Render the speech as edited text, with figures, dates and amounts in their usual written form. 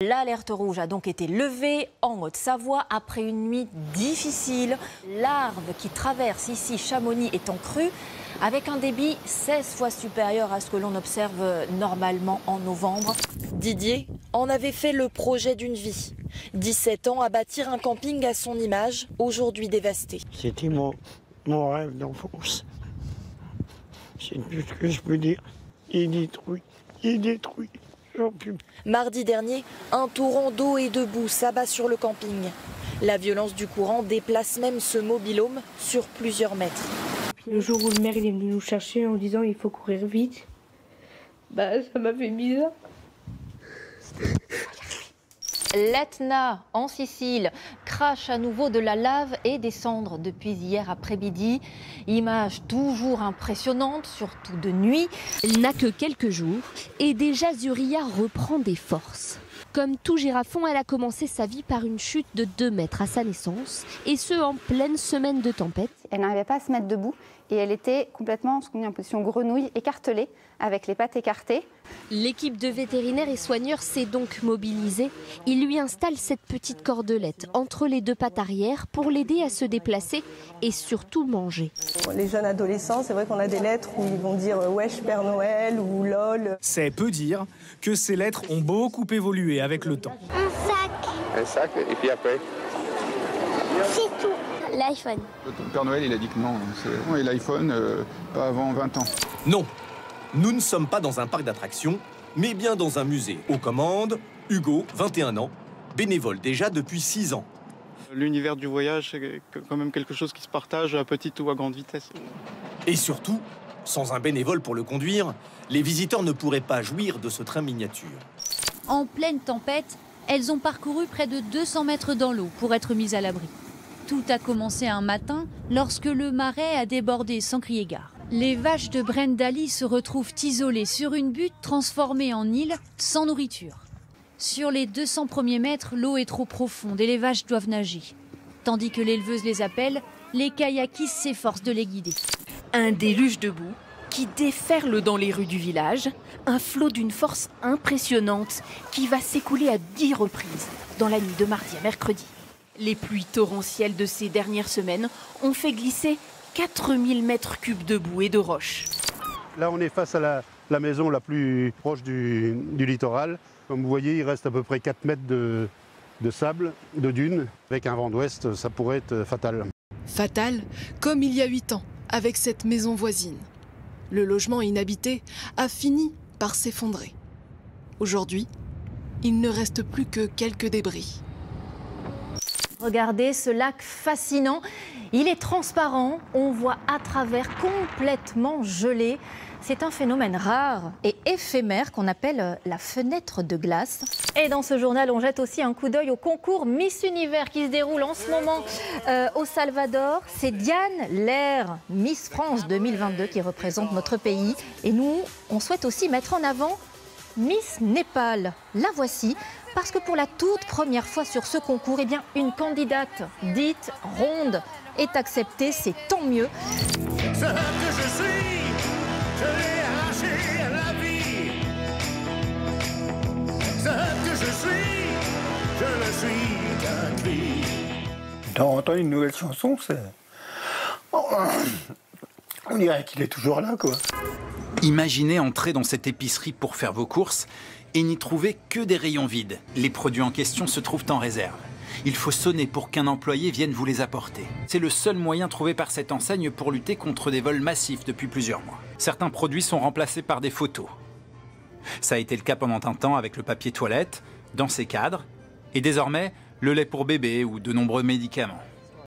L'alerte rouge a donc été levée en Haute-Savoie après une nuit difficile. L'arve qui traverse ici Chamonix est en crue avec un débit 16 fois supérieur à ce que l'on observe normalement en novembre. Didier en avait fait le projet d'une vie. 17 ans à bâtir un camping à son image, aujourd'hui dévasté. C'était mon rêve d'enfance. C'est tout ce que je peux dire. Il est détruit. Mardi dernier, un torrent d'eau et de boue s'abat sur le camping. La violence du courant déplace même ce mobil-home sur plusieurs mètres. Le jour où le maire est venu nous chercher en disant il faut courir vite, ça m'a fait bizarre. L'Etna, en Sicile, crache à nouveau de la lave et des cendres depuis hier après-midi. Image toujours impressionnante, surtout de nuit. Elle n'a que quelques jours et déjà Zuria reprend des forces. Comme tout girafon, elle a commencé sa vie par une chute de 2 mètres à sa naissance, et ce en pleine semaine de tempête. Elle n'arrivait pas à se mettre debout et elle était complètement ce qu'on dit en position grenouille, écartelée, avec les pattes écartées. L'équipe de vétérinaires et soigneurs s'est donc mobilisée. Ils lui installent cette petite cordelette entre les 2 pattes arrière pour l'aider à se déplacer et surtout manger. Les jeunes adolescents, c'est vrai qu'on a des lettres où ils vont dire « Wesh Père Noël » ou « Lol ». C'est peu dire que ces lettres ont beaucoup évolué avec le temps. Un sac. Un sac, et puis après C'est tout. L'iPhone. Le Père Noël, il a dit que non. Et l'iPhone, pas avant 20 ans. Non, nous ne sommes pas dans un parc d'attractions, mais bien dans un musée. Aux commandes, Hugo, 21 ans, bénévole déjà depuis 6 ans. L'univers du voyage, c'est quand même quelque chose qui se partage à petite ou à grande vitesse. Et surtout, sans un bénévole pour le conduire, les visiteurs ne pourraient pas jouir de ce train miniature. En pleine tempête, elles ont parcouru près de 200 mètres dans l'eau pour être mises à l'abri. Tout a commencé un matin lorsque le marais a débordé sans crier gare. Les vaches de Brendali se retrouvent isolées sur une butte transformée en île sans nourriture. Sur les 200 premiers mètres, l'eau est trop profonde et les vaches doivent nager. Tandis que l'éleveuse les appelle, les kayakistes s'efforcent de les guider. Un déluge de boue qui déferle dans les rues du village, un flot d'une force impressionnante qui va s'écouler à 10 reprises dans la nuit de mardi à mercredi. Les pluies torrentielles de ces dernières semaines ont fait glisser 4000 mètres cubes de boue et de roches. Là, on est face à la maison la plus proche du littoral. Comme vous voyez, il reste à peu près 4 mètres de sable, de dunes. Avec un vent d'ouest, ça pourrait être fatal. Fatal, comme il y a 8 ans, avec cette maison voisine. Le logement inhabité a fini par s'effondrer. Aujourd'hui, il ne reste plus que quelques débris. Regardez ce lac fascinant. Il est transparent, on voit à travers, complètement gelé. C'est un phénomène rare et éphémère qu'on appelle la fenêtre de glace. Et dans ce journal, on jette aussi un coup d'œil au concours Miss Univers qui se déroule en ce moment au Salvador. C'est Diane Lair, Miss France 2022 qui représente notre pays. Et nous, on souhaite aussi mettre en avant Miss Népal. La voici, parce que pour la toute première fois sur ce concours, eh bien, une candidate dite ronde est acceptée, c'est tant mieux. Ce que je suis, je l'ai arraché à la vie. Ce que je le suis d'un cri. T'as entendu une nouvelle chanson, c'est... On dirait qu'il est toujours là, quoi. Imaginez entrer dans cette épicerie pour faire vos courses et n'y trouver que des rayons vides. Les produits en question se trouvent en réserve. Il faut sonner pour qu'un employé vienne vous les apporter. C'est le seul moyen trouvé par cette enseigne pour lutter contre des vols massifs depuis plusieurs mois. Certains produits sont remplacés par des photos. Ça a été le cas pendant un temps avec le papier toilette, dans ces cadres, et désormais le lait pour bébé ou de nombreux médicaments.